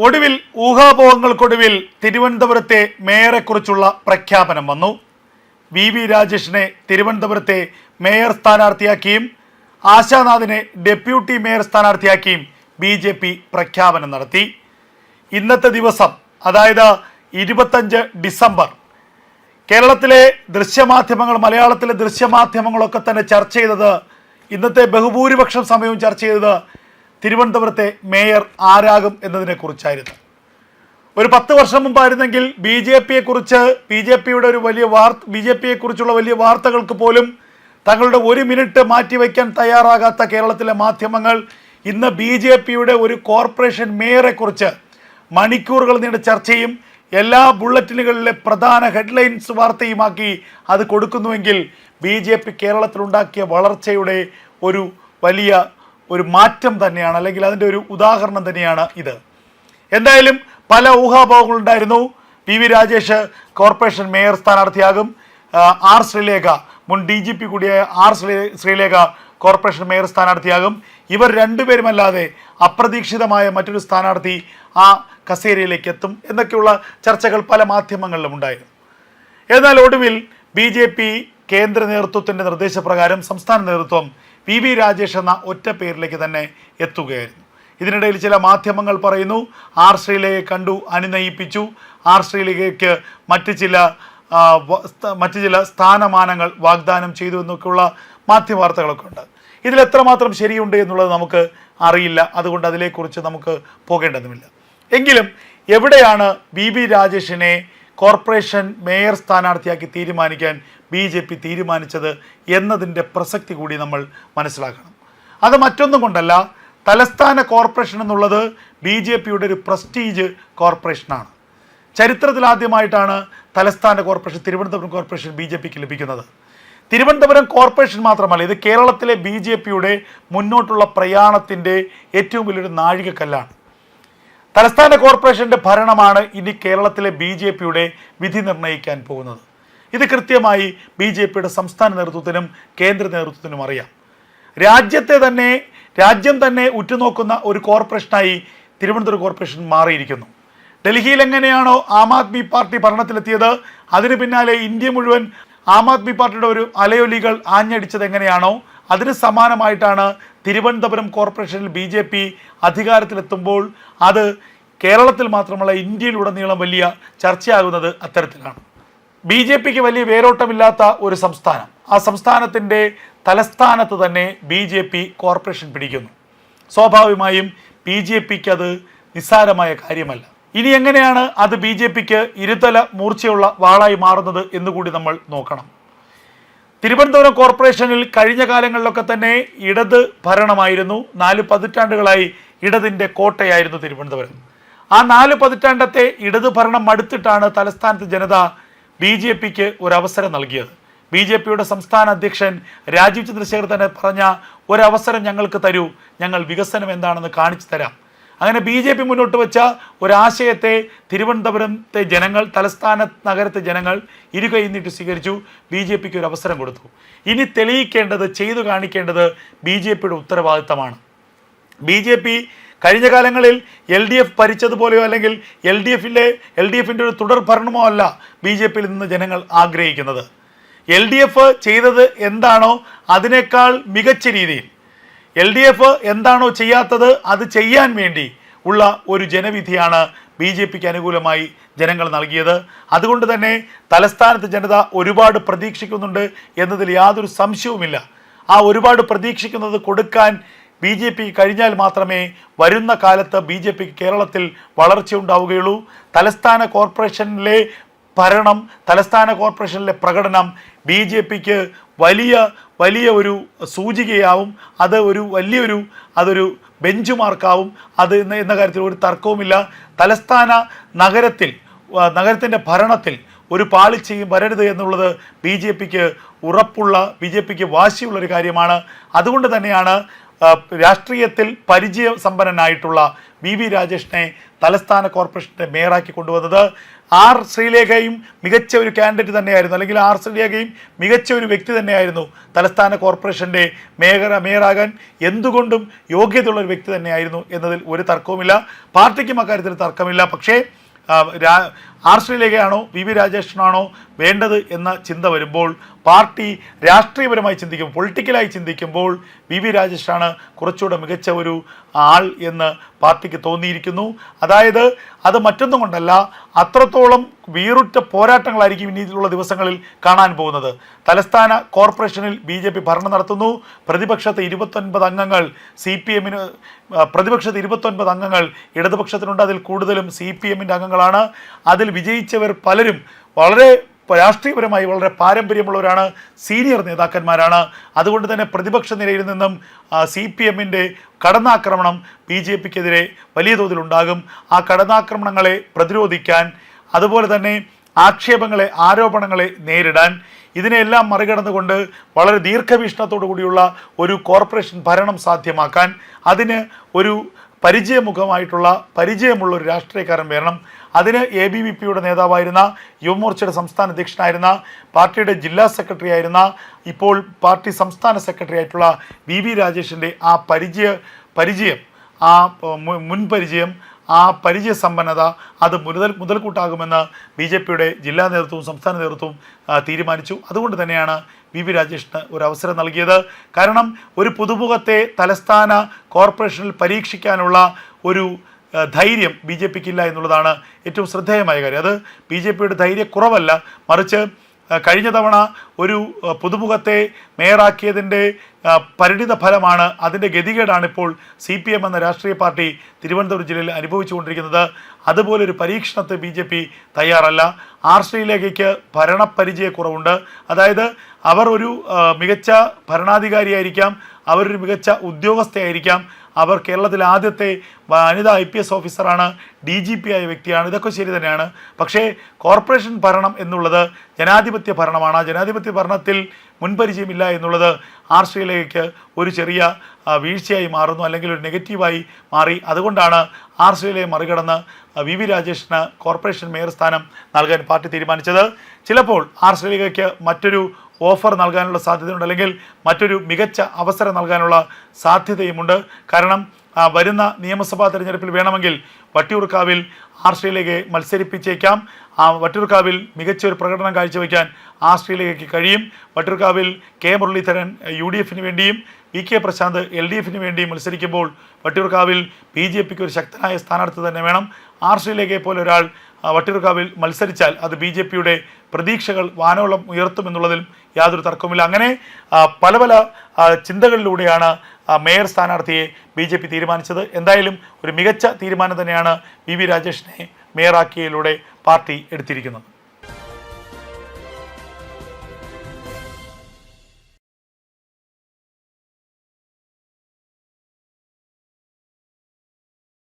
ഒടുവിൽ ഊഹാപോഹങ്ങൾക്കൊടുവിൽ തിരുവനന്തപുരത്തെ മേയറെക്കുറിച്ചുള്ള പ്രഖ്യാപനം വന്നു. വി രാജേഷിനെ തിരുവനന്തപുരത്തെ മേയർ സ്ഥാനാർത്ഥിയാക്കിയും ആശാനാഥിനെ ഡെപ്യൂട്ടി മേയർ സ്ഥാനാർത്ഥിയാക്കിയും BJP പ്രഖ്യാപനം നടത്തി. ഇന്നത്തെ ദിവസം, അതായത് 25 ഡിസംബർ, കേരളത്തിലെ ദൃശ്യമാധ്യമങ്ങൾ, മലയാളത്തിലെ ദൃശ്യമാധ്യമങ്ങളൊക്കെ തന്നെ ചർച്ച ചെയ്തത്, ഇന്നത്തെ ബഹുഭൂരിപക്ഷം സമയവും ചർച്ച ചെയ്തത് തിരുവനന്തപുരത്തെ മേയർ ആരാകും എന്നതിനെക്കുറിച്ചായിരുന്നു. ഒരു 10 വർഷം മുമ്പായിരുന്നെങ്കിൽ BJPയെക്കുറിച്ചുള്ള വലിയ വാർത്തകൾക്ക് പോലും തങ്ങളുടെ 1 മിനിറ്റ് മാറ്റിവെക്കാൻ തയ്യാറാകാത്ത കേരളത്തിലെ മാധ്യമങ്ങൾ ഇന്ന് BJPയുടെ ഒരു കോർപ്പറേഷൻ മേയറെക്കുറിച്ച് മണിക്കൂറുകൾ നീണ്ട ചർച്ചയും എല്ലാ ബുള്ളറ്റിനുകളിലെ പ്രധാന ഹെഡ്ലൈൻസ് വാർത്തയുമാക്കി അത് കൊടുക്കുന്നുവെങ്കിൽ BJP കേരളത്തിലുണ്ടാക്കിയ വളർച്ചയുടെ ഒരു മാറ്റം തന്നെയാണ്, അല്ലെങ്കിൽ അതിൻ്റെ ഒരു ഉദാഹരണം തന്നെയാണ് ഇത്. എന്തായാലും പല ഊഹാപോഹങ്ങളുണ്ടായിരുന്നു. വി രാജേഷ് കോർപ്പറേഷൻ മേയർ സ്ഥാനാർത്ഥിയാകും, ആർ ശ്രീലേഖ, മുൻ DGP കൂടിയായ ആർ ശ്രീലേഖ കോർപ്പറേഷൻ മേയർ സ്ഥാനാർത്ഥിയാകും. ഇവർ രണ്ടുപേരുമല്ലാതെ അപ്രതീക്ഷിതമായ മറ്റൊരു സ്ഥാനാർത്ഥി ആ കസേരയിലേക്ക് എത്തും എന്നൊക്കെയുള്ള ചർച്ചകൾ പല മാധ്യമങ്ങളിലും ഉണ്ടായിരുന്നു. എന്നാൽ ഒടുവിൽ BJP കേന്ദ്ര നേതൃത്വത്തിൻ്റെ നിർദ്ദേശപ്രകാരം സംസ്ഥാന നേതൃത്വം വി രാജേഷ് എന്ന ഒറ്റ പേരിലേക്ക് തന്നെ എത്തുകയായിരുന്നു. ഇതിനിടയിൽ ചില മാധ്യമങ്ങൾ പറയുന്നു ആർ ശ്രീലേഖയെ കണ്ടു അനുനയിപ്പിച്ചു, ആർ ശ്രീലേഖയ്ക്ക് മറ്റ് ചില സ്ഥാനമാനങ്ങൾ വാഗ്ദാനം ചെയ്തു എന്നൊക്കെയുള്ള മാധ്യമവാർത്തകളൊക്കെ ഉണ്ട്. ഇതിൽ എത്രമാത്രം ശരിയുണ്ട് എന്നുള്ളത് നമുക്ക് അറിയില്ല, അതുകൊണ്ട് അതിനെക്കുറിച്ച് നമുക്ക് പോകേണ്ടതുമില്ല. എങ്കിലും എവിടെയാണ് വി രാജേഷിനെ കോർപ്പറേഷൻ മേയർ സ്ഥാനാർത്ഥിയാക്കി തീരുമാനിക്കാൻ BJP തീരുമാനിച്ചത് എന്നതിൻ്റെ പ്രസക്തി കൂടി നമ്മൾ മനസ്സിലാക്കണം. അത് മറ്റൊന്നും കൊണ്ടല്ല, തലസ്ഥാന കോർപ്പറേഷൻ എന്നുള്ളത് BJPയുടെ ഒരു പ്രസ്റ്റീജ് കോർപ്പറേഷനാണ്. ചരിത്രത്തിലാദ്യമായിട്ടാണ് തലസ്ഥാന കോർപ്പറേഷൻ, തിരുവനന്തപുരം കോർപ്പറേഷൻ BJPക്ക് ലഭിക്കുന്നത്. തിരുവനന്തപുരം കോർപ്പറേഷൻ മാത്രമല്ല, ഇത് കേരളത്തിലെ BJPയുടെ മുന്നോട്ടുള്ള പ്രയാണത്തിൻ്റെ ഏറ്റവും വലിയൊരു നാഴികക്കല്ലാണ്. തലസ്ഥാന കോർപ്പറേഷൻ്റെ ഭരണമാണ് ഇനി കേരളത്തിലെ BJPയുടെ വിധി നിർണ്ണയിക്കാൻ പോകുന്നത്. ഇത് കൃത്യമായി BJPയുടെ സംസ്ഥാന നേതൃത്വത്തിനും കേന്ദ്ര നേതൃത്വത്തിനും അറിയാം. രാജ്യം തന്നെ ഉറ്റുനോക്കുന്ന ഒരു കോർപ്പറേഷനായി തിരുവനന്തപുരം കോർപ്പറേഷൻ മാറിയിരിക്കുന്നു. ഡൽഹിയിൽ എങ്ങനെയാണോ ആം ആദ്മി പാർട്ടി ഭരണത്തിലെത്തിയത്, അതിന് പിന്നാലെ ഇന്ത്യ മുഴുവൻ ആം ആദ്മി പാർട്ടിയുടെ ഒരു അലയൊലികൾ ആഞ്ഞടിച്ചത് എങ്ങനെയാണോ, അതിന് സമാനമായിട്ടാണ് തിരുവനന്തപുരം കോർപ്പറേഷനിൽ BJP അധികാരത്തിലെത്തുമ്പോൾ അത് കേരളത്തിൽ മാത്രമല്ല ഇന്ത്യയിലുടനീളം വലിയ ചർച്ചയാകുന്നത് അത്തരത്തിലാണ്. BJPക്ക് വലിയ വേരോട്ടമില്ലാത്ത ഒരു സംസ്ഥാനം, ആ സംസ്ഥാനത്തിൻ്റെ തലസ്ഥാനത്ത് തന്നെ BJP കോർപ്പറേഷൻ പിടിക്കുന്നു. സ്വാഭാവികമായും BJPക്ക് അത് നിസ്സാരമായ കാര്യമല്ല. ഇനി എങ്ങനെയാണ് അത് BJPക്ക് ഇരുതല മൂർച്ചയുള്ള വാളായി മാറുന്നത് എന്നുകൂടി നമ്മൾ നോക്കണം. തിരുവനന്തപുരം കോർപ്പറേഷനിൽ കഴിഞ്ഞ കാലങ്ങളിലൊക്കെ തന്നെ ഇടത് ഭരണമായിരുന്നു. 4 പതിറ്റാണ്ടുകളായി ഇടതിൻ്റെ കോട്ടയായിരുന്നു തിരുവനന്തപുരം. ആ 4 പതിറ്റാണ്ടത്തെ ഇടത് ഭരണം മടുത്തിട്ടാണ് തലസ്ഥാനത്ത് ജനത BJPക്ക് ഒരവസരം നൽകിയത്. BJPയുടെ സംസ്ഥാന അധ്യക്ഷൻ രാജീവ് ചന്ദ്രശേഖർ തന്നെ പറഞ്ഞ ഒരവസരം ഞങ്ങൾക്ക് തരൂ, ഞങ്ങൾ വികസനം എന്താണെന്ന് കാണിച്ചു തരാം. അങ്ങനെ BJP മുന്നോട്ട് വെച്ച ഒരാശയത്തെ തിരുവനന്തപുരത്തെ ജനങ്ങൾ, തലസ്ഥാന നഗരത്തെ ജനങ്ങൾ ഇരുകൈ നീട്ടി സ്വീകരിച്ചു. BJPക്ക് ഒരു അവസരം കൊടുത്തു. ഇനി തെളിയിക്കേണ്ടത്, ചെയ്തു കാണിക്കേണ്ടത് BJPയുടെ ഉത്തരവാദിത്തമാണ്. BJP കഴിഞ്ഞ കാലങ്ങളിൽ LDF ഭരിച്ചതുപോലെയോ അല്ലെങ്കിൽ LDFിൻ്റെ ഒരു തുടർ ഭരണമോ അല്ല BJPയിൽ നിന്ന് ജനങ്ങൾ ആഗ്രഹിക്കുന്നത്. LDF ചെയ്തത് എന്താണോ അതിനേക്കാൾ മികച്ച രീതിയിൽ LDF എന്താണോ ചെയ്യാത്തത് അത് ചെയ്യാൻ വേണ്ടി ഉള്ള ഒരു ജനവിധിയാണ് BJPക്ക് അനുകൂലമായി ജനങ്ങൾ നൽകിയത്. അതുകൊണ്ട് തന്നെ തലസ്ഥാനത്ത് ജനത ഒരുപാട് പ്രതീക്ഷിക്കുന്നുണ്ട് എന്നതിൽ യാതൊരു സംശയവുമില്ല. ആ ഒരുപാട് പ്രതീക്ഷിക്കുന്നത് കൊടുക്കാൻ BJPക്ക് കഴിഞ്ഞാൽ മാത്രമേ വരുന്ന കാലത്ത് BJPക്ക് കേരളത്തിൽ വളർച്ചയുണ്ടാവുകയുള്ളൂ. തലസ്ഥാന കോർപ്പറേഷനിലെ ഭരണം, തലസ്ഥാന കോർപ്പറേഷനിലെ പ്രകടനം BJPക്ക് വലിയ ഒരു സൂചികയാവും. അതൊരു ബെഞ്ച് മാർക്കാവും. അത് എന്ന കാര്യത്തിൽ ഒരു തർക്കവുമില്ല. തലസ്ഥാന നഗരത്തിൻ്റെ ഭരണത്തിൽ ഒരു പാളിച്ചയും വരരുത് എന്നുള്ളത് BJPക്ക് വാശിയുള്ളൊരു കാര്യമാണ്. അതുകൊണ്ട് തന്നെയാണ് രാഷ്ട്രീയത്തിൽ പരിചയസമ്പന്നനായിട്ടുള്ള വി രാജേഷിനെ തലസ്ഥാന കോർപ്പറേഷൻ്റെ മേയറാക്കി കൊണ്ടുവന്നത്. ആർ ശ്രീലേഖയും മികച്ച ഒരു കാൻഡിഡേറ്റ് തന്നെയായിരുന്നു, അല്ലെങ്കിൽ ആർ ശ്രീലേഖയും മികച്ച ഒരു വ്യക്തി തന്നെയായിരുന്നു തലസ്ഥാന കോർപ്പറേഷൻ്റെ മേയറാകാൻ എന്തുകൊണ്ടും യോഗ്യതയുള്ള ഒരു വ്യക്തി തന്നെയായിരുന്നു എന്നതിൽ ഒരു തർക്കവുമില്ല. പാർട്ടിക്കും അക്കാര്യത്തിൽ തർക്കമില്ല. പക്ഷേ ആർ ശ്രീലേഖയാണോ വി വി രാജേഷനാണോ വേണ്ടത് എന്ന ചിന്ത വരുമ്പോൾ, പാർട്ടി രാഷ്ട്രീയപരമായി ചിന്തിക്കുമ്പോൾ, പൊളിറ്റിക്കലായി ചിന്തിക്കുമ്പോൾ വി വി രാജേഷാണ് കുറച്ചുകൂടെ മികച്ച ഒരു ആൾ എന്ന് പാർട്ടിക്ക് തോന്നിയിരിക്കുന്നു. അതായത് അത് മറ്റൊന്നും കൊണ്ടല്ല, അത്രത്തോളം വീറുറ്റ പോരാട്ടങ്ങളായിരിക്കും ഇനിയുള്ള ദിവസങ്ങളിൽ കാണാൻ പോകുന്നത്. തലസ്ഥാന കോർപ്പറേഷനിൽ BJP ഭരണം നടത്തുന്നു. പ്രതിപക്ഷത്ത് 29 അംഗങ്ങൾ CPM-ന്, പ്രതിപക്ഷത്ത് 29 അംഗങ്ങൾ ഇടതുപക്ഷത്തിനുണ്ട്. അതിൽ കൂടുതലും CPM-ൻ്റെ അംഗങ്ങളാണ്. അതിൽ വിജയിച്ചവർ പലരും വളരെ രാഷ്ട്രീയപരമായി വളരെ പാരമ്പര്യമുള്ളവരാണ്, സീനിയർ നേതാക്കന്മാരാണ്. അതുകൊണ്ട് തന്നെ പ്രതിപക്ഷ നിരയിൽ നിന്നും CPM-ൻ്റെ കടന്നാക്രമണം BJP-ക്കെതിരെ വലിയ തോതിലുണ്ടാകും. ആ കടന്നാക്രമണങ്ങളെ പ്രതിരോധിക്കാൻ, അതുപോലെ തന്നെ ആക്ഷേപങ്ങളെ, ആരോപണങ്ങളെ നേരിടാൻ, ഇതിനെല്ലാം മറികടന്നുകൊണ്ട് വളരെ ദീർഘവീക്ഷണത്തോടു കൂടിയുള്ള ഒരു കോർപ്പറേഷൻ ഭരണം സാധ്യമാക്കാൻ, അതിന് ഒരു പരിചയമുള്ള ഒരു രാഷ്ട്രീയക്കാരൻ വരണം. അതിന് ABVP-യുടെ നേതാവായിരുന്ന യുവമോർച്ചയുടെ സംസ്ഥാന അധ്യക്ഷനായിരുന്ന, പാർട്ടിയുടെ ജില്ലാ സെക്രട്ടറി ആയിരുന്ന, ഇപ്പോൾ പാർട്ടി സംസ്ഥാന സെക്രട്ടറി ആയിട്ടുള്ള വി വി രാജേഷിൻ്റെ ആ പരിചയം, ആ മുൻപരിചയം, ആ പരിചയസമ്പന്നത അത് മുതൽക്കൂട്ടാകുമെന്ന് BJP-യുടെ ജില്ലാ നേതൃത്വവും സംസ്ഥാന നേതൃത്വവും തീരുമാനിച്ചു. അതുകൊണ്ട് തന്നെയാണ് വി വി രാജേഷിന് ഒരു അവസരം നൽകിയത്. കാരണം ഒരു പുതുമുഖത്തെ തലസ്ഥാന കോർപ്പറേഷനിൽ പരീക്ഷിക്കാനുള്ള ഒരു ധൈര്യം BJP-ക്കില്ല എന്നുള്ളതാണ് ഏറ്റവും ശ്രദ്ധേയമായ കാര്യം. അത് BJP-യുടെ ധൈര്യക്കുറവല്ല, മറിച്ച് കഴിഞ്ഞ തവണ ഒരു പുതുമുഖത്തെ മേയറാക്കിയതിൻ്റെ പരിണിത ഫലമാണ്, അതിൻ്റെ ഗതികേടാണ് ഇപ്പോൾ CPM എന്ന രാഷ്ട്രീയ പാർട്ടി തിരുവനന്തപുരം ജില്ലയിൽ അനുഭവിച്ചുകൊണ്ടിരിക്കുന്നത്. അതുപോലൊരു പരീക്ഷണത്തെ BJP തയ്യാറല്ല. ആർ ശ്രീലേഖയ്ക്ക് ഭരണപരിചയക്കുറവുണ്ട്. അതായത് അവർ ഒരു മികച്ച ഭരണാധികാരിയായിരിക്കാം, അവരൊരു മികച്ച ഉദ്യോഗസ്ഥയായിരിക്കാം, അവർ കേരളത്തിലെ ആദ്യത്തെ വനിതാ IPS ഓഫീസറാണ്, DGP ആയ വ്യക്തിയാണ്, ഇതൊക്കെ ശരി തന്നെയാണ്. പക്ഷേ കോർപ്പറേഷൻ ഭരണം എന്നുള്ളത് ജനാധിപത്യ ഭരണമാണ്. ജനാധിപത്യ ഭരണത്തിൽ മുൻപരിചയമില്ല എന്നുള്ളത് ആർ ശ്രീലേഖയ്ക്ക് ഒരു ചെറിയ വീഴ്ചയായി മാറുന്നു, അല്ലെങ്കിൽ ഒരു നെഗറ്റീവായി മാറി. അതുകൊണ്ടാണ് ആർ ശ്രീലേഖയെ മറികടന്ന് വി വി രാജേഷിന് കോർപ്പറേഷൻ മേയർ സ്ഥാനം നൽകാൻ പാർട്ടി തീരുമാനിച്ചത്. ചിലപ്പോൾ ആർ ശ്രീലേഖയ്ക്ക് മറ്റൊരു ഓഫർ നൽകാനുള്ള സാധ്യതയുണ്ട്, അല്ലെങ്കിൽ മറ്റൊരു മികച്ച അവസരം നൽകാനുള്ള സാധ്യതയുമുണ്ട്. കാരണം വരുന്ന നിയമസഭാ തെരഞ്ഞെടുപ്പിൽ വേണമെങ്കിൽ വട്ടിയൂർക്കാവിൽ ആർ ശ്രീലേഖയെ മത്സരിപ്പിച്ചേക്കാം. വട്ടിയൂർക്കാവിൽ മികച്ചൊരു പ്രകടനം കാഴ്ചവെക്കാൻ ആർ ശ്രീലേഖയ്ക്ക് കഴിയും. വട്ടിയൂർക്കാവിൽ കെ മുരളീധരൻ UDF-ന് വേണ്ടിയും VK പ്രശാന്ത് LDF-ന് വേണ്ടിയും മത്സരിക്കുമ്പോൾ വട്ടിയൂർക്കാവിൽ BJP-ക്ക് ഒരു ശക്തനായ സ്ഥാനാർത്ഥി തന്നെ വേണം. ആർ ശ്രീലേഖയെ പോലെ ഒരാൾ വട്ടിയൂർക്കാവിൽ മത്സരിച്ചാൽ അത് BJP-യുടെ പ്രതീക്ഷകൾ വാനോളം ഉയർത്തുമെന്നുള്ളതിൽ യാതൊരു തർക്കവുമില്ല. അങ്ങനെ പല ചിന്തകളിലൂടെയാണ് മേയർ സ്ഥാനാർത്ഥിയെ BJP തീരുമാനിച്ചത്. എന്തായാലും ഒരു മികച്ച തീരുമാനം തന്നെയാണ് വി വി രാജേഷിനെ മേയറാക്കിയതിലൂടെ പാർട്ടി എടുത്തിരിക്കുന്നത്.